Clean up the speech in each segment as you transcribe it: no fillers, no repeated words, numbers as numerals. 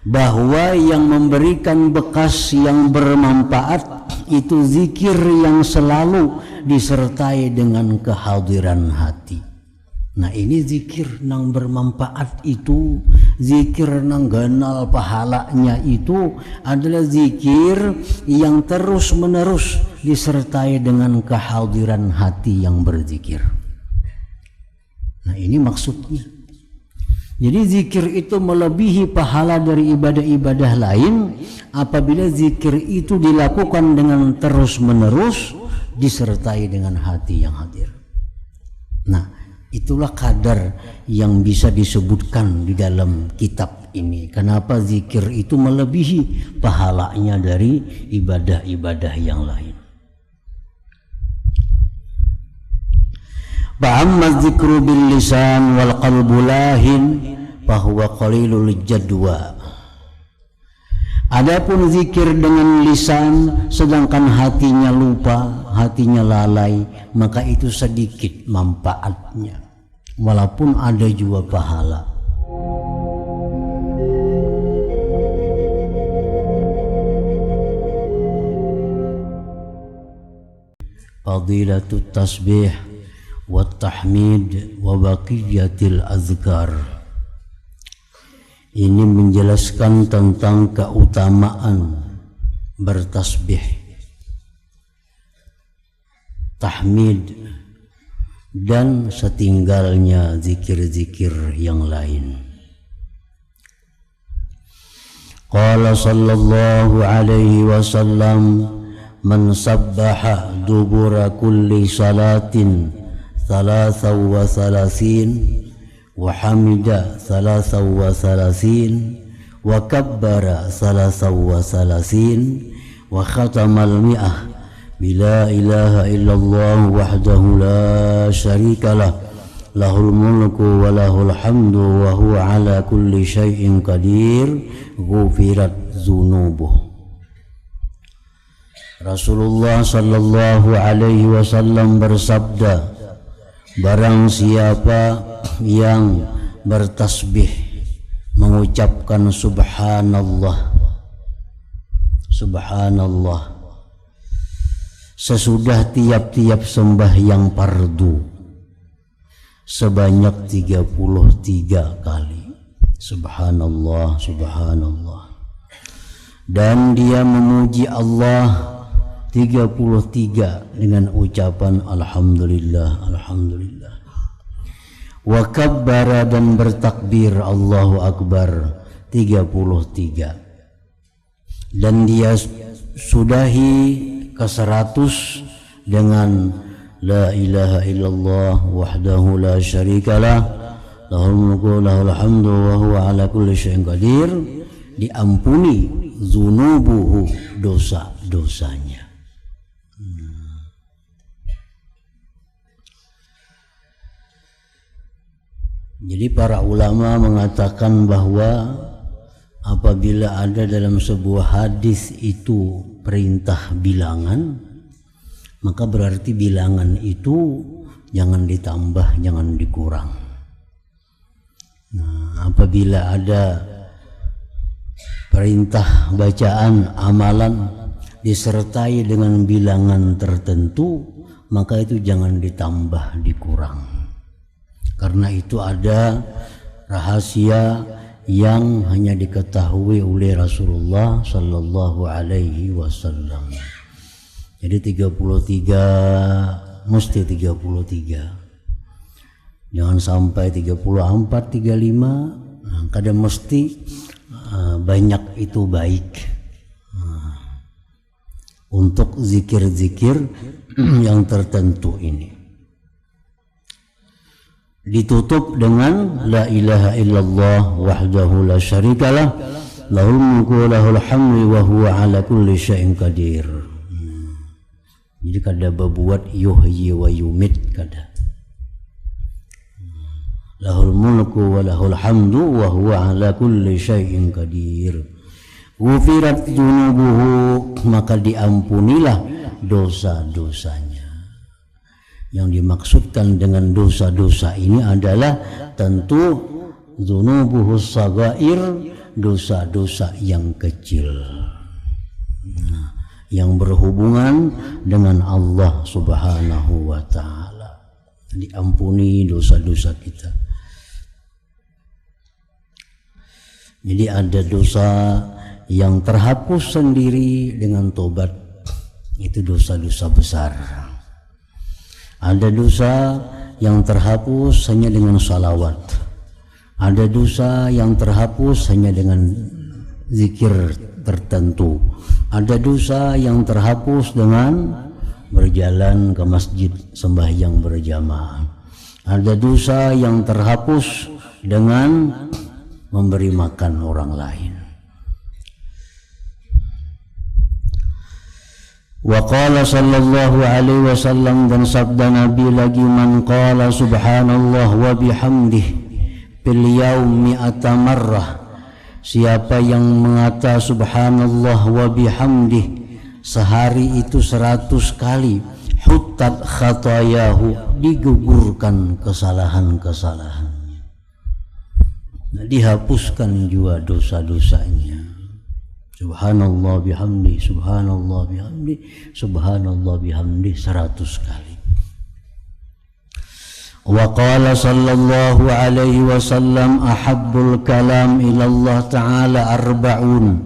bahwa yang memberikan bekas yang bermanfaat itu zikir yang selalu disertai dengan kehadiran hati. Nah ini zikir nang bermanfaat itu, zikir nang ganal pahalanya itu adalah zikir yang terus menerus disertai dengan kehadiran hati yang berzikir. Nah ini maksudnya. Jadi zikir itu melebihi pahala dari ibadah-ibadah lain apabila zikir itu dilakukan dengan terus menerus disertai dengan hati yang hadir. Nah itulah kadar yang bisa disebutkan di dalam kitab ini. Kenapa zikir itu melebihi pahalanya dari ibadah-ibadah yang lain. Ba'amma zikru bil lisan wal qalbu lahin fahuwa qalilul jadwa. Adapun zikir dengan lisan sedangkan hatinya lupa, hatinya lalai, maka itu sedikit manfaatnya walaupun ada juga pahala. Fadilatut tasbih wa tahmid wa baqiyatil azkar. Ini menjelaskan tentang keutamaan bertasbih, tahmid, dan setinggalnya zikir-zikir yang lain. Qala sallallahu alaihi wasallam man sabbaha dubura kulli salatin thalathaw wa thalathin wa hamida thalathaw wa thalathin wa kabbara thalathaw wa thalathin wa khatamal mi'ah bila ilaha illallah wahdahu la syarikalah lahul mulku wa lahul hamdu wa huwa ala kulli syai'in qadir ghufirat dzunubuh. Rasulullah sallallahu alaihi wasallam bersabda, barang siapa yang bertasbih mengucapkan subhanallah subhanallah sesudah tiap-tiap sembahyang fardu sebanyak 33 kali subhanallah subhanallah, dan dia memuji Allah 33 dengan ucapan alhamdulillah alhamdulillah, wa kabbara dan bertakbir Allahu akbar 33, dan dia sudahi ke-100 dengan la ilaha illallah wahdahu la syarikalah lahul mulku lahul hamdu wa huwa ala kulli syai'in qadir, diampuni zunubuhu dosa-dosanya. Jadi para ulama mengatakan bahwa apabila ada dalam sebuah hadis itu perintah bilangan, maka berarti bilangan itu jangan ditambah, jangan dikurang. Nah, apabila ada perintah bacaan amalan disertai dengan bilangan tertentu, maka itu jangan ditambah, dikurang. Karena itu ada rahasia yang hanya diketahui oleh Rasulullah sallallahu alaihi wasallam. Jadi 33 mesti 33. Jangan sampai 34, 35. Nah, kadang mesti banyak itu baik. Untuk zikir-zikir yang tertentu ini. Ditutup dengan la ilaha illallah wahdahu la syarikalah lahul mulku wa lahul hamdu wa huwa ala kulli syai'in qadir. Jadi kada berbuat yuhyi wa yumit kada. Lahul mulku wa lahul hamdu wa huwa ala kulli syai'in qadir. Ghufirat dzunubuhu, maka diampunilah dosa-dosanya. Yang dimaksudkan dengan dosa-dosa ini adalah tentu dzunubuhus sagair, dosa-dosa yang kecil, yang berhubungan dengan Allah Subhanahu wa ta'ala. Diampuni dosa-dosa kita. Jadi ada dosa yang terhapus sendiri dengan tobat, itu dosa-dosa besar. Ada dosa yang terhapus hanya dengan salawat. Ada dosa yang terhapus hanya dengan zikir tertentu. Ada dosa yang terhapus dengan berjalan ke masjid sembahyang berjamaah. Ada dosa yang terhapus dengan memberi makan orang lain. Wa qala sallallahu alaihi wasallam, dan sabda Nabi lagi, man qala subhanallah wa bihamdih fil yaumi mi'ata marrah, siapa yang mengata subhanallah wa bihamdih sehari itu 100 kali, huttat khatayahu, digugurkan kesalahan-kesalahannya, dihapuskan juga dosa-dosanya. Subhanallah bihamdi, subhanallah bihamdi, subhanallah bihamdi 100 kali. Wa qala sallallahu alaihi wasallam, ahabbul kalam ilallah ta'ala arba'un,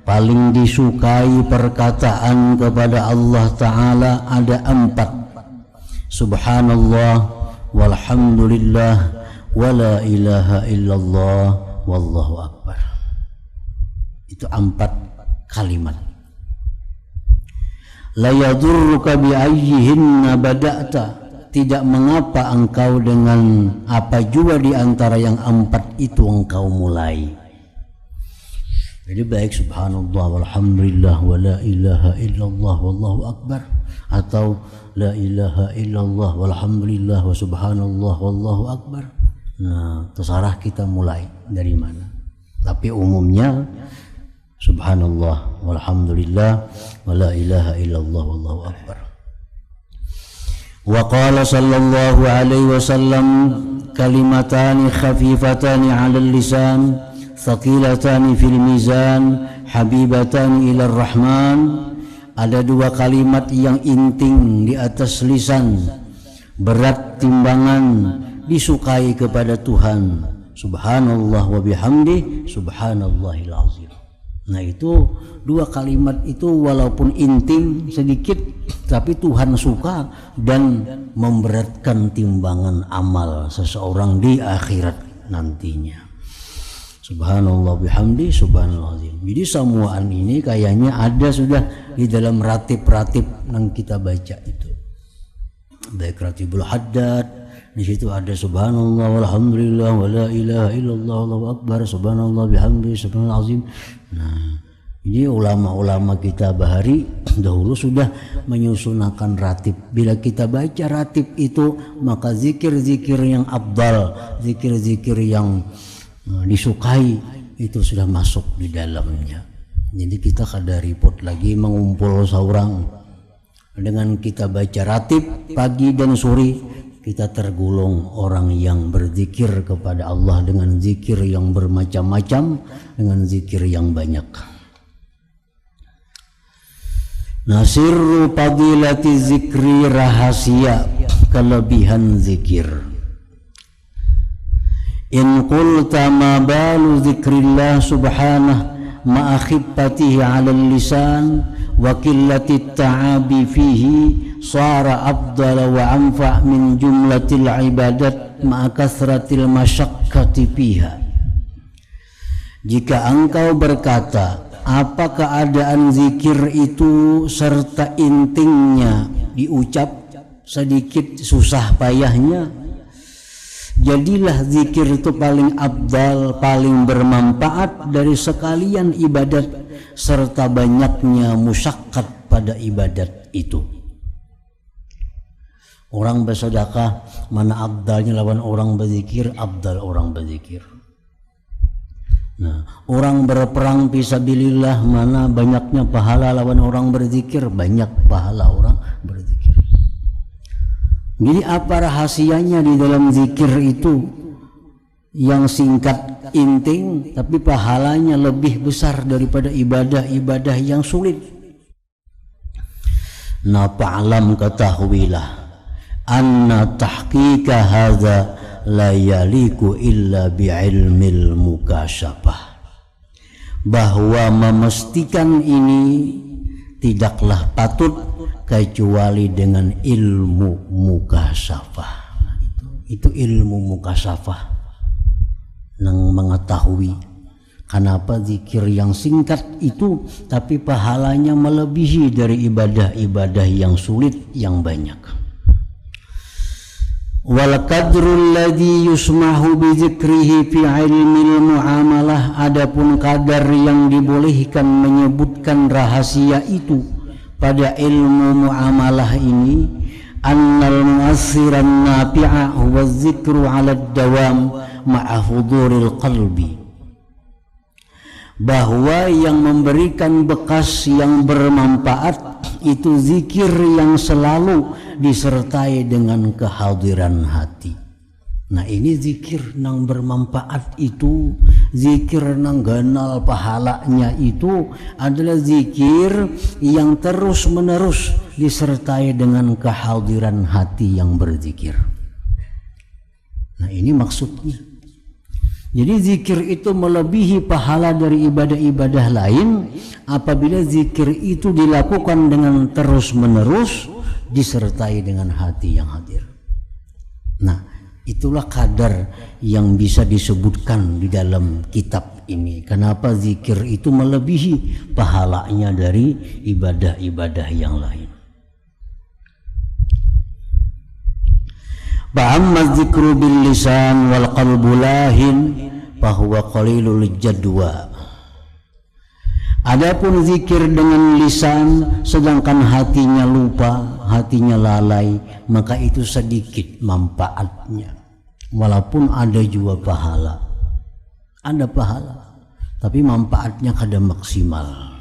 paling disukai perkataan kepada Allah Ta'ala ada 4. Subhanallah, walhamdulillah, wala ilaha illallah, wallahu akbar. Itu 4 kalimat. La yadurruka bi ayyihinna bada'ta, tidak mengapa engkau dengan apa juga di antara yang 4 itu engkau mulai. Jadi baik subhanallah walhamdulillah wala ilaha illallah wallahu akbar, atau la ilaha illallah walhamdulillah wa subhanallah wallahu akbar. Nah, terserah kita mulai dari mana. Tapi umumnya subhanallah walhamdulillah wala ilaha illallah wallahu akbar. Wa qala sallallahu alaihi wasallam, kalimatani khafifatani 'alal lisan, thaqilatani fil mizan, habibatani ilar rahman. Ada 2 kalimat yang inting di atas lisan, berat timbangan, disukai kepada Tuhan. Subhanallah wa bihamdi, subhanallahil azim. Nah itu 2 kalimat itu walaupun intim sedikit, tapi Tuhan suka dan memberatkan timbangan amal seseorang di akhirat nantinya. Subhanallah bihamdi, subhanallah azim. Jadi semuaan ini kayaknya ada sudah di dalam ratib-ratib yang kita baca itu. Baik ratibul haddad, di situ ada subhanallah walhamdulillah wala ilaha illallah wallahu akbar, subhanallah bihamdi, subhanallah azim. Nah, ini ulama-ulama kita bahari dahulu sudah menyusunkan ratib. Bila kita baca ratib itu, maka zikir-zikir yang afdal, zikir-zikir yang disukai itu sudah masuk di dalamnya. Jadi kita kada repot lagi mengumpul seorang. Dengan kita baca ratib pagi dan sore, kita tergolong orang yang berzikir kepada Allah dengan zikir yang bermacam-macam, dengan zikir yang banyak. Nasirru fadilati zikri, rahasia kelebihan zikir. In qulta ma balu zikrillah subhanahu ma'a khiffatihi 'alal lisan wa qillati ta'abi fihi sara afdala wa anfa' min jumlatil ibadat ma'a kasratil masyaqqati fiha. Jika engkau berkata, apa keadaan zikir itu serta intingnya diucap, sedikit susah payahnya, jadilah zikir itu paling afdal, paling bermanfaat dari sekalian ibadat serta banyaknya musyaqqat pada ibadat itu. Orang bersedekah, mana afdalnya lawan orang berzikir? Afdal orang berzikir. Nah, orang berperang fisabilillah, mana banyaknya pahala lawan orang berzikir? Banyak pahala orang berzikir. Jadi apa rahasianya di dalam zikir itu? yang singkat inting tapi pahalanya lebih besar daripada ibadah-ibadah yang sulit. Na fa'lam, ketahuilah, anna tahqiqa hadza la yaliku illa bi'ilmil mukasyafah, bahwa memastikan ini tidaklah patut kecuali dengan ilmu mukasyafah. Itu ilmu mukasyafah, nang mengetahui kenapa zikir yang singkat itu tapi pahalanya melebihi dari ibadah-ibadah yang sulit yang banyak. Wal qadrul ladzi yusmahu bi dzikrihi fi ilmil muamalah, adapun kadar yang dibolehkan menyebutkan rahasia itu pada ilmu muamalah ini, annal mu'assiran nafi'a huwa dzikru 'ala ad-dawam ma'a huduril qalbi, bahwa yang memberikan bekas yang bermanfaat itu zikir yang selalu disertai dengan kehadiran hati. Nah, ini zikir nang bermanfaat itu, zikir nang ganal pahalanya itu adalah zikir yang terus menerus disertai dengan kehadiran hati yang berzikir. Nah, ini maksudnya. Jadi zikir itu melebihi pahala dari ibadah-ibadah lain apabila zikir itu dilakukan dengan terus menerus disertai dengan hati yang hadir. Nah, itulah kadar yang bisa disebutkan di dalam kitab ini. Kenapa zikir itu melebihi pahalanya dari ibadah-ibadah yang lain. Fa'amma dzikru bil lisan wal qalbu lahin fahuwa qalilul jadwa. Adapun zikir dengan lisan sedangkan hatinya lupa, hatinya lalai, maka itu sedikit manfaatnya. Walaupun ada juga pahala, ada pahala, tapi manfaatnya kada maksimal.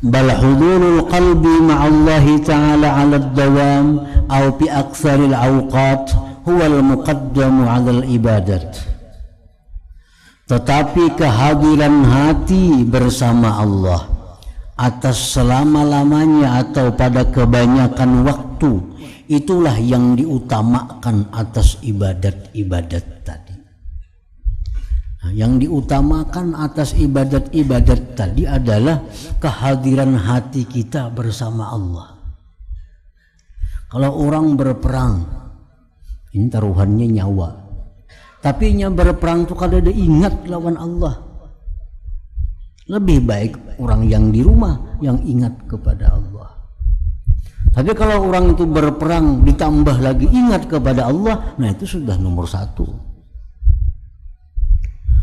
Bal hudurul qalbi ma'allahi ta'ala 'ala ad-dawam aw fi aktsaril awqat huwa al-muqaddamu 'ala al-ibadat. Tetapi kehadiran hati bersama Allah atas selama-lamanya atau pada kebanyakan waktu, itulah yang diutamakan atas ibadat-ibadat tadi. Nah, yang diutamakan atas ibadat-ibadat tadi adalah kehadiran hati kita bersama Allah. Kalau orang berperang, ini taruhannya nyawa, tapi nya berperang itu kada ada ingat lawan Allah. Lebih baik orang yang di rumah yang ingat kepada Allah. Tapi kalau orang itu berperang ditambah lagi ingat kepada Allah, nah itu sudah nomor satu.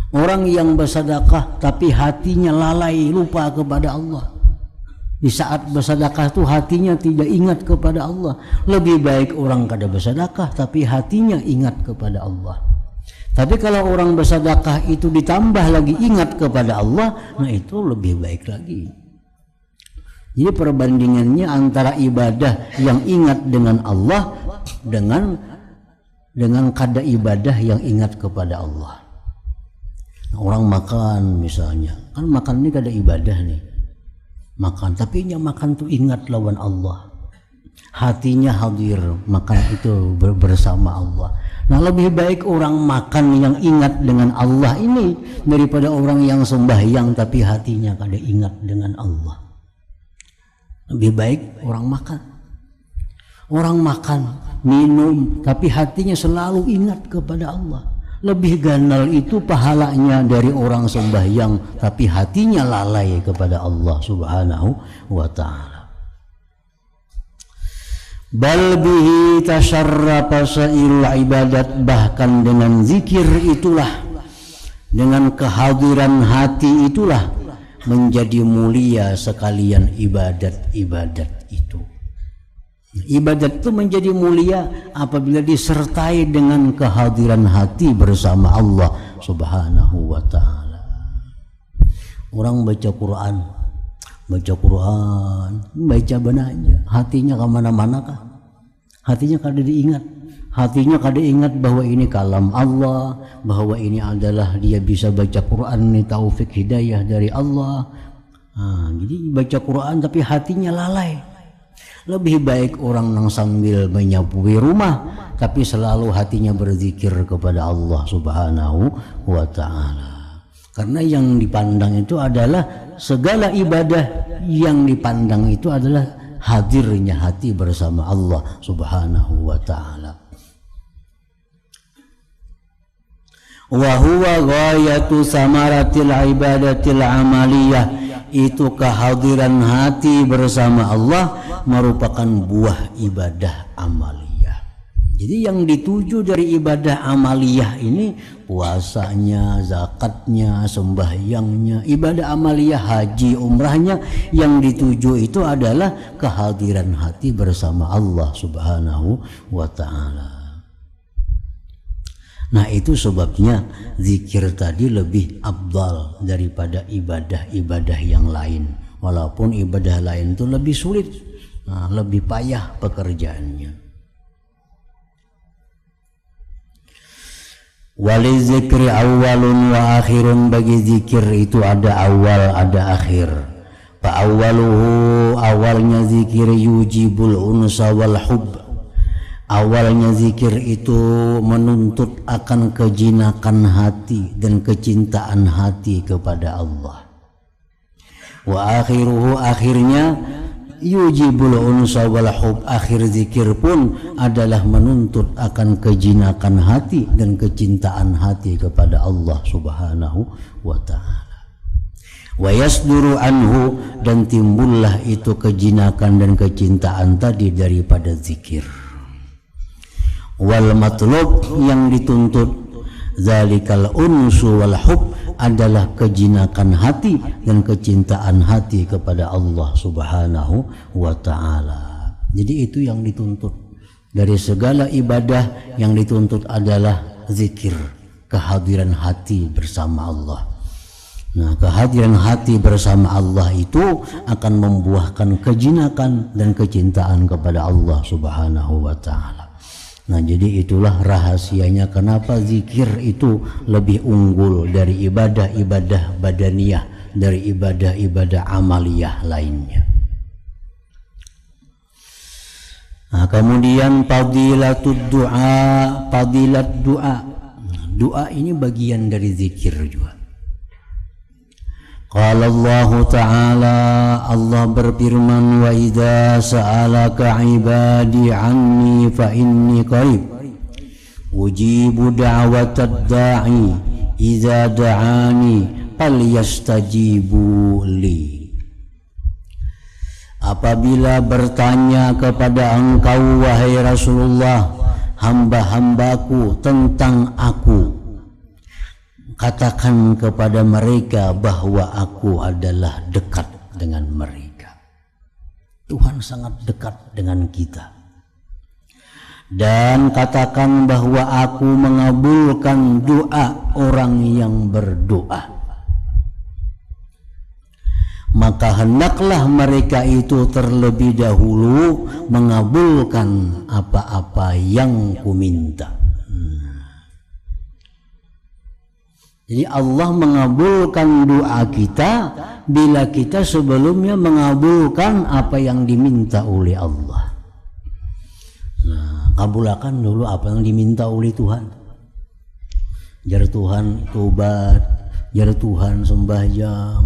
Orang yang bersedekah tapi hatinya lalai, lupa kepada Allah. Di saat bersedekah itu hatinya tidak ingat kepada Allah. Lebih baik orang kada bersedekah tapi hatinya ingat kepada Allah. Tapi kalau orang bersedekah itu ditambah lagi ingat kepada Allah, nah itu lebih baik lagi. Jadi perbandingannya antara ibadah yang ingat dengan Allah dengan kada ibadah yang ingat kepada Allah. Orang makan misalnya, kan makan ini kada ibadah nih, makan, tapi nya makan tuh ingat lawan Allah, hatinya hadir, makan itu bersama Allah. Nah, lebih baik orang makan yang ingat dengan Allah ini daripada orang yang sembahyang tapi hatinya kada ingat dengan Allah. Lebih baik orang makan, minum tapi hatinya selalu ingat kepada Allah. Lebih ganal itu pahalanya dari orang sembahyang tapi hatinya lalai kepada Allah Subhanahu wa ta'ala. Bal bihi tasharrafa sa'irul ibadat, bahkan dengan zikir itulah, dengan kehadiran hati itulah menjadi mulia sekalian ibadat-ibadat itu. Ibadat itu menjadi mulia apabila disertai dengan kehadiran hati bersama Allah Subhanahu wa ta'ala. Orang baca Quran, baca benarnya, hatinya kemana-mana kah? Hatinya kada diingat, hatinya kada ingat bahwa ini kalam Allah, bahwa ini adalah dia bisa baca Quran, ini taufik hidayah dari Allah. Jadi baca Quran tapi hatinya lalai. Lebih baik orang yang sambil menyapui rumah tapi selalu hatinya berzikir kepada Allah Subhanahu wa ta'ala. Karena yang dipandang itu adalah segala ibadah, yang dipandang itu adalah hadirnya hati bersama Allah Subhanahu wa ta'ala. Wa huwa ghayatu samaratil ibadatil amaliyah, itu kehadiran hati bersama Allah merupakan buah ibadah amaliyah. Jadi yang dituju dari ibadah amaliyah ini puasanya, zakatnya, sembahyangnya, ibadah amaliyah haji, umrahnya, yang dituju itu adalah kehadiran hati bersama Allah Subhanahu wa ta'ala. Nah itu sebabnya zikir tadi lebih afdal daripada ibadah-ibadah yang lain. Walaupun ibadah lain itu lebih sulit, lebih payah pekerjaannya. Wali zikri awalun wa akhirun, bagi zikir itu ada awal ada akhir. Fa awaluhu, awalnya zikir yujibul unsa wal hubb. Awalnya zikir itu menuntut akan kejinakan hati dan kecintaan hati kepada Allah. Wa akhiruhu, akhirnya yujibul unsa wal hub, akhir zikir pun adalah menuntut akan kejinakan hati dan kecintaan hati kepada Allah Subhanahu wa ta'ala. Wa yasduru anhu, dan timbullah itu kejinakan dan kecintaan tadi daripada zikir. Wal matlub, yang dituntut zalikal unsu wal hub, adalah kejinakan hati dan kecintaan hati kepada Allah Subhanahu wa ta'ala. Jadi itu yang dituntut dari segala ibadah, yang dituntut adalah zikir, kehadiran hati bersama Allah. Nah, kehadiran hati bersama Allah itu akan membuahkan kejinakan dan kecintaan kepada Allah Subhanahu wa ta'ala. Nah, jadi itulah rahasianya kenapa zikir itu lebih unggul dari ibadah-ibadah badaniyah, dari ibadah-ibadah amaliyah lainnya. Nah, kemudian fadilatud du'a, fadilat doa. Doa ini bagian dari zikir juga. Qala Allah Ta'ala, Allah berfirman, wa idza sa'alaka ibadi anni fa inni qarib ujibu da'watad da'i idza da'ani falyastajibu li. Apabila bertanya kepada engkau wahai Rasulullah hamba-hambaku tentang aku, katakan kepada mereka bahwa aku adalah dekat dengan mereka. Tuhan sangat dekat dengan kita. Dan katakan bahwa aku mengabulkan doa orang yang berdoa. Maka hendaklah mereka itu terlebih dahulu mengabulkan apa-apa yang kuminta. Jadi Allah mengabulkan doa kita bila kita sebelumnya mengabulkan apa yang diminta oleh Allah. Nah, kabulkan dulu apa yang diminta oleh Tuhan. Jar Tuhan tobat, jar Tuhan sembahyang,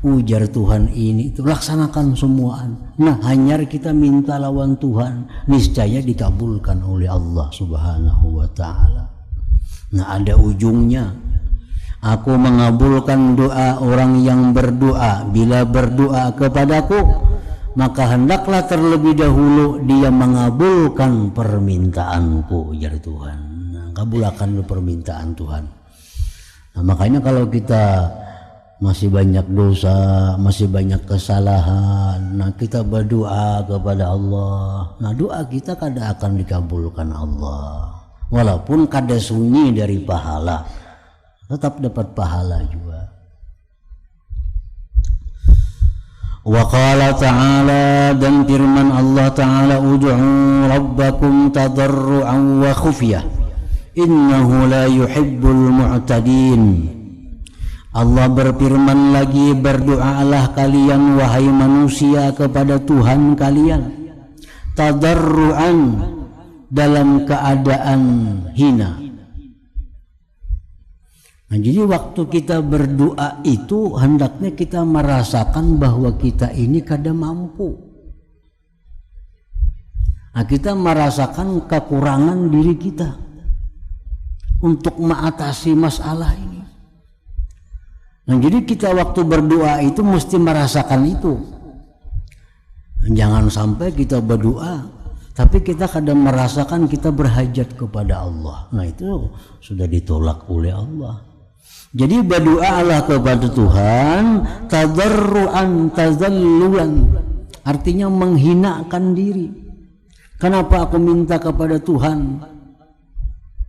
ujar Tuhan ini, itu laksanakan semua. Nah, hanya kita minta lawan Tuhan, niscaya dikabulkan oleh Allah Subhanahu wa ta'ala. Nah, ada ujungnya. Aku mengabulkan doa orang yang berdoa. Bila berdoa kepadaku, maka hendaklah terlebih dahulu dia mengabulkan permintaanku, ujar Tuhan. Nah, kabulkan permintaan Tuhan. Nah, makanya kalau kita masih banyak dosa, masih banyak kesalahan, nah kita berdoa kepada Allah, nah doa kita kada akan dikabulkan Allah. Walaupun kada sunyi dari pahala, tetap dapat pahala juga. Wa qala ta'ala, dan firman Allah Ta'ala, ud'u rabbakum tadarru'an wa khufyah innahu la yuhibbul mu'tadin. Allah berfirman lagi, berdoalah kalian wahai manusia kepada Tuhan kalian tadarru'an, dalam keadaan hina. Nah, jadi waktu kita berdoa itu hendaknya kita merasakan bahwa kita ini kada mampu. Nah, kita merasakan kekurangan diri kita untuk mengatasi masalah ini. Nah, jadi kita waktu berdoa itu mesti merasakan itu. Jangan sampai kita berdoa tapi kita kadang merasakan kita berhajat kepada Allah. Nah, itu sudah ditolak oleh Allah. Jadi berdoalah kepada Tuhan tadarruan tazallulan, artinya menghinakan diri. Kenapa aku minta kepada Tuhan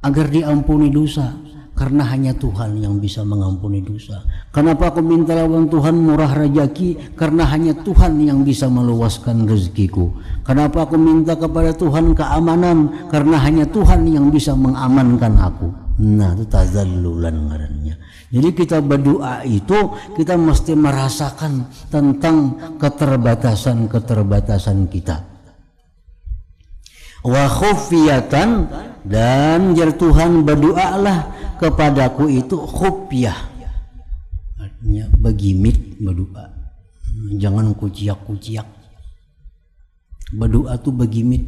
agar diampuni dosa? Karena hanya Tuhan yang bisa mengampuni dosa. Kenapa aku minta lawan Tuhan murah rezeki? Karena hanya Tuhan yang bisa meluaskan rezekiku. Kenapa aku minta kepada Tuhan keamanan? Karena hanya Tuhan yang bisa mengamankan aku. Nah, itu tazallulan ngarannya. Jadi kita berdoa itu kita mesti merasakan tentang keterbatasan kita. Wa khufiyatan, dan jar Tuhan berdoalah kepadaku itu khufyah, artinya begimit berdoa, jangan kuciak-kuciak. Berdoa tuh begimit.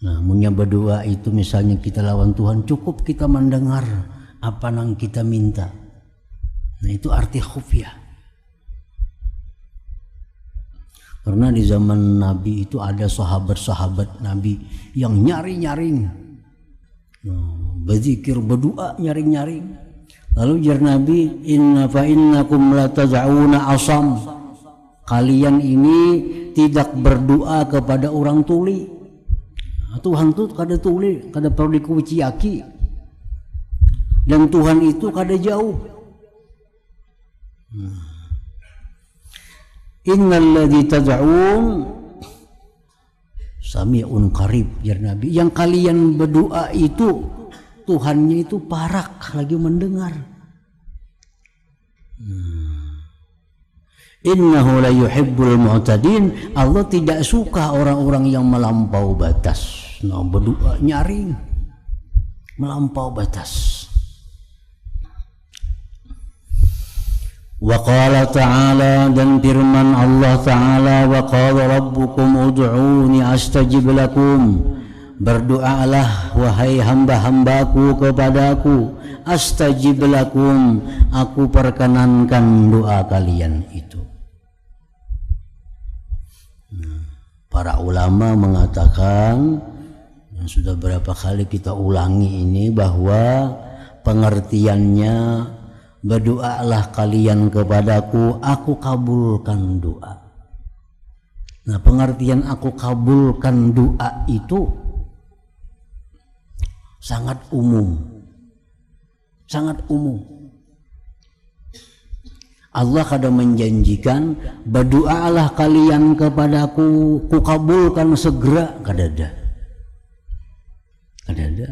Nah, punya berdoa itu misalnya kita lawan Tuhan, cukup kita mendengar apa yang kita minta. Nah, itu arti khufyah. Karena di zaman Nabi itu ada sahabat-sahabat Nabi yang nyari-nyaring, berzikir, berdoa, nyaring-nyaring. Lalu jar Nabi, innakum la tad'una asam, kalian ini tidak berdoa kepada orang tuli. Tuhan itu kada tuli, kada perlu dikuciaki, dan Tuhan itu kada jauh. Innalladzi tad'un sami'un qarib, ya Nabi. Yang kalian berdoa itu Tuhannya itu parak, lagi mendengar. Innahu la yuhibbul mu'tadin. Allah tidak suka orang-orang yang melampau batas. Nah, berdoa nyaring, melampau batas. Wa qala ta'ala, dan firman Allah Ta'ala, wa qala rabbukum ud'uni astajib lakum, berdoalah wahai hamba-hambaku kepadaku, astajib lakum, aku perkenankan doa kalian itu. Para ulama mengatakan, yang sudah berapa kali kita ulangi ini, bahwa pengertiannya berdoalah kalian kepadaku, aku kabulkan doa. Nah, pengertian aku kabulkan doa itu sangat umum, sangat umum. Allah kadang menjanjikan, berdoalah kalian kepadaku, ku kabulkan segera, kada ada. Kada ada.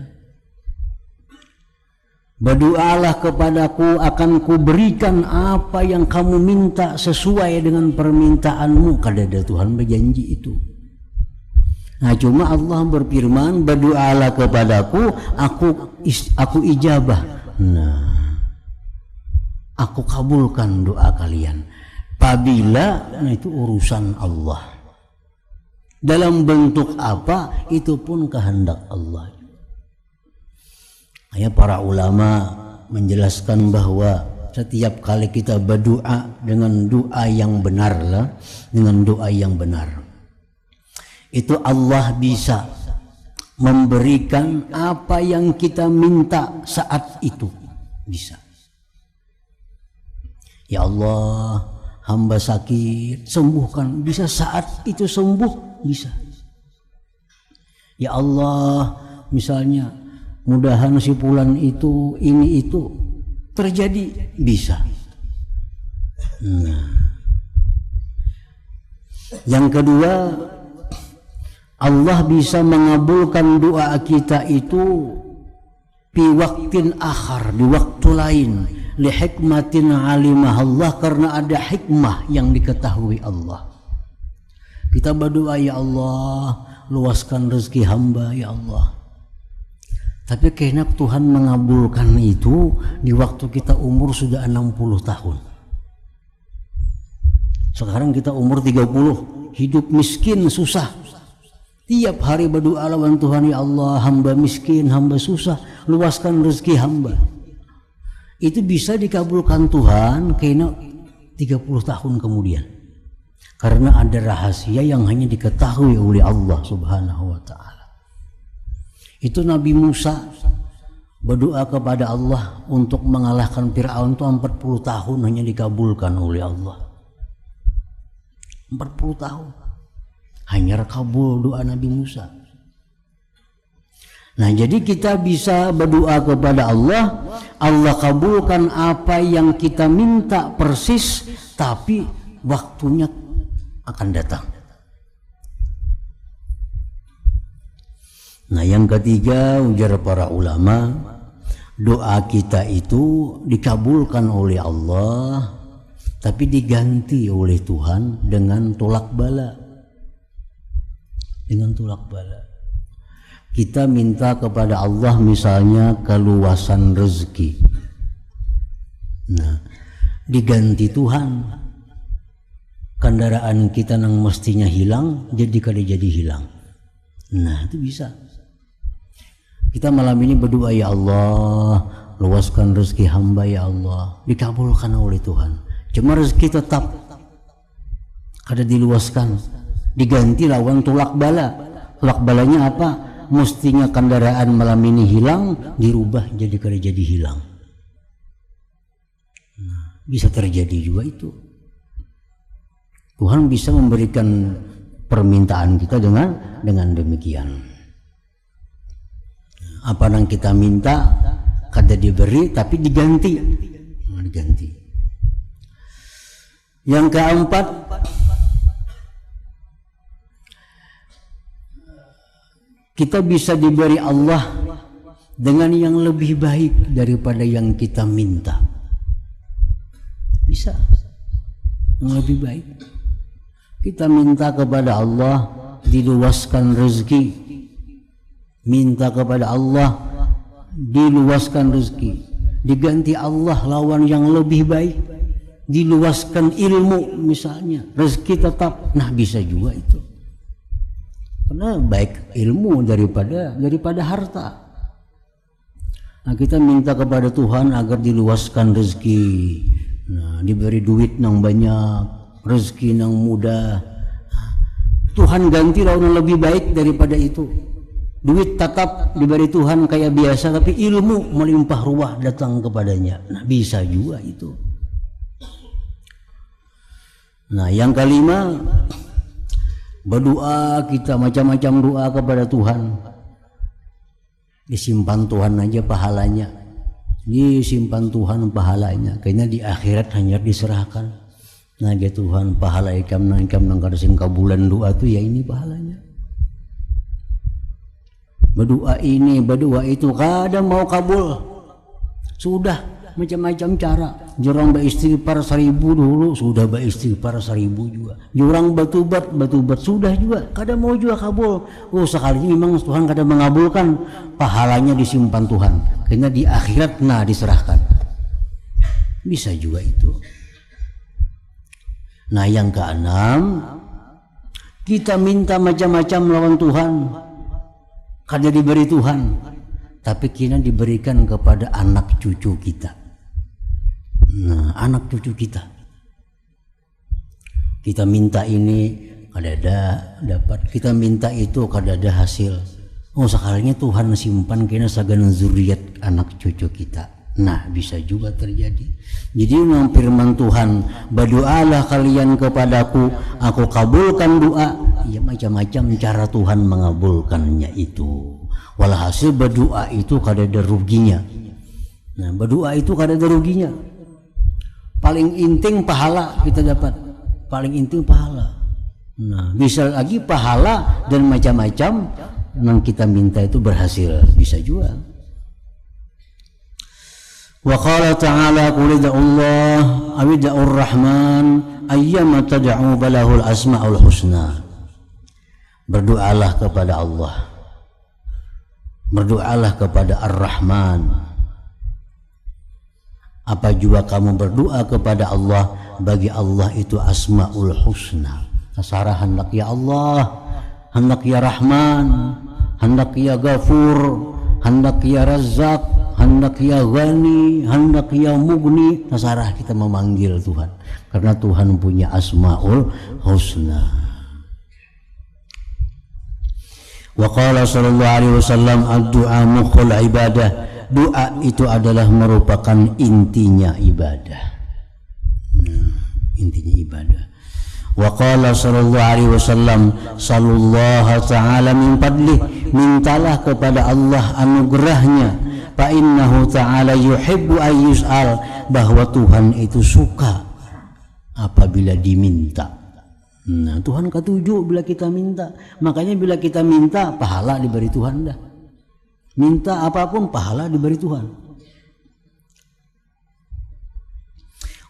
Berdoalah kepadaku, akan kuberikan apa yang kamu minta sesuai dengan permintaanmu. Kada ada Tuhan berjanji itu. Nah, cuma Allah berfirman, berdoalah kepadaku, aku ijabah. Nah, aku kabulkan doa kalian. Apabila, nah itu urusan Allah. Dalam bentuk apa, itu pun kehendak Allah. Ya, para ulama menjelaskan bahwa setiap kali kita berdoa dengan doa yang benar lah, dengan doa yang benar, itu Allah bisa memberikan apa yang kita minta saat itu, bisa. Ya Allah, hamba sakit, sembuhkan, bisa saat itu sembuh, bisa. Ya Allah, misalnya mudahan si fulan itu, ini itu terjadi, bisa. Nah, Yang kedua, Allah bisa mengabulkan doa kita itu fi waktin akhar, di waktu lain, li hikmatin alimah Allah, karena ada hikmah yang diketahui Allah. Kita berdoa, ya Allah, luaskan rezeki hamba, ya Allah. Tapi kayaknya Tuhan mengabulkan itu di waktu kita umur sudah 60 tahun. Sekarang kita umur 30, hidup miskin, susah. Tiap hari berdoa lawan Tuhan, ya Allah, hamba miskin, hamba susah, luaskan rezeki hamba. Itu bisa dikabulkan Tuhan kayaknya 30 tahun kemudian. Karena ada rahasia yang hanya diketahui oleh Allah Subhanahu wa ta'ala. Itu Nabi Musa berdoa kepada Allah untuk mengalahkan Fir'aun itu 40 tahun hanya dikabulkan oleh Allah. 40 tahun hanya kabul doa Nabi Musa. Nah, jadi kita bisa berdoa kepada Allah, Allah kabulkan apa yang kita minta persis, tapi waktunya akan datang. Nah, yang ketiga, ujar para ulama, doa kita itu dikabulkan oleh Allah, tapi diganti oleh Tuhan dengan tolak bala. Dengan tolak bala. Kita minta kepada Allah misalnya keluasan rezeki. Nah, diganti Tuhan. Kendaraan kita yang mestinya hilang jadi kada jadi hilang. Nah, itu bisa. Kita malam ini berdoa, ya Allah, luaskan rezeki hamba, ya Allah, dikabulkan oleh Tuhan. Cuma rezeki tetap kada diluaskan, diganti lawan tulak bala. Tulak balanya apa? Mestinya kendaraan malam ini hilang, dirubah jadi kada jadi hilang. Nah, bisa terjadi juga itu. Tuhan bisa memberikan permintaan kita dengan demikian. Apa yang kita minta kada diberi tapi diganti. Nah, diganti. Yang keempat, kita bisa diberi Allah dengan yang lebih baik daripada yang kita minta. Bisa yang lebih baik. Kita minta kepada Allah diluaskan rezeki, minta kepada Allah diluaskan rezeki, diganti Allah lawan yang lebih baik, diluaskan ilmu misalnya, rezeki tetap. Nah, bisa juga itu, karena baik ilmu daripada harta. Nah, kita minta kepada Tuhan agar diluaskan rezeki, nah, diberi duit yang banyak, rezeki yang mudah. Tuhan ganti lawan lebih baik daripada itu. Duit tetap diberi Tuhan kayak biasa, tapi ilmu melimpah ruah datang kepadanya. Nah, bisa juga itu. Nah, yang kelima, berdoa kita macam-macam doa kepada Tuhan. Disimpan Tuhan aja pahalanya. Disimpan Tuhan pahalanya. Kayaknya di akhirat hanya diserahkan. Nah, ya Tuhan, pahala ikam nang kada sing kabulan doa tu ya ini pahalanya. Berdoa ini, berdoa itu, kadang mau kabul. Sudah macam-macam cara. Jurang beristighfar 1000 dulu, sudah beristighfar 1000 juga. Jurang batubat sudah juga. Kadang mau juga kabul. Oh, sekali memang Tuhan kadang mengabulkan, pahalanya disimpan Tuhan. Kayaknya di akhirat nah diserahkan. Bisa juga itu. Nah, yang keenam, kita minta macam-macam lawan Tuhan, kada diberi Tuhan, tapi kita diberikan kepada anak cucu kita. Nah, anak cucu kita, kita minta ini kada ada dapat, kita minta itu kada ada hasil. Oh, sekalinya Tuhan simpan kena sagan zuriat anak cucu kita. Nah, bisa juga terjadi. Jadi memang firman Tuhan, berdoalah kalian kepadaku, aku kabulkan doa. Ya, macam-macam cara Tuhan mengabulkannya itu. Walhasil berdoa itu kada ada ruginya. Nah, berdoa itu kada ada ruginya. Paling inting pahala kita dapat. Paling inting pahala. Nah, bisa lagi pahala dan macam-macam yang kita minta itu berhasil, bisa juga. Wa qala ta'ala qul Allah awida'ur rahman ayyama tad'u balahul asma'ul husna. Berdoalah kepada Allah, berdoalah kepada Ar-Rahman. Apa juga kamu berdoa kepada Allah, bagi Allah itu asma'ul husna. Tasarah hendak ya Allah, hendak ya Rahman, hendak ya Ghafur, hendak ya Razzaq, hendak ya Ghani, hendak ya Mughni. Tasarah kita memanggil Tuhan, karena Tuhan punya asma'ul husna. Wa qala sallallahu alaihi wasallam ad-du'a mukhul ibadah. Doa itu adalah merupakan intinya ibadah. Intinya ibadah. Wa qala sallallahu alaihi wasallam sallallahu ta'ala min fadlih, mintalah kepada Allah anugerahnya. Fa innahu ta'ala yuhibbu ay yus'al, bahwa Tuhan itu suka apabila diminta. Nah, Tuhan ketujuh bila kita minta. Makanya bila kita minta, pahala diberi Tuhan dah. Minta apapun, pahala diberi Tuhan.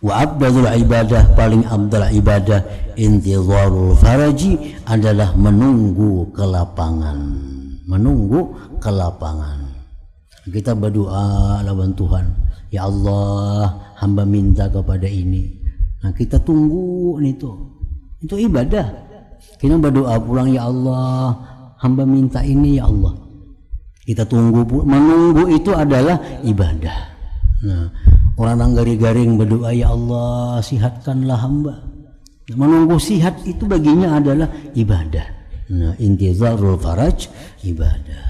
Wa abdalul ibadah, paling abdal ibadah, intizarul faraji, adalah menunggu kelapangan. Menunggu kelapangan. Kita berdoa lawan Tuhan, ya Allah, hamba minta kepada ini. Nah, kita tunggu itu ibadah. Kita berdoa pulang, ya Allah, hamba minta ini ya Allah. Kita tunggu, menunggu itu adalah ibadah. Nah, orang garing-garing berdoa, ya Allah, sihatkanlah hamba. Menunggu sihat itu baginya adalah ibadah. Nah, intizarul faraj ibadah.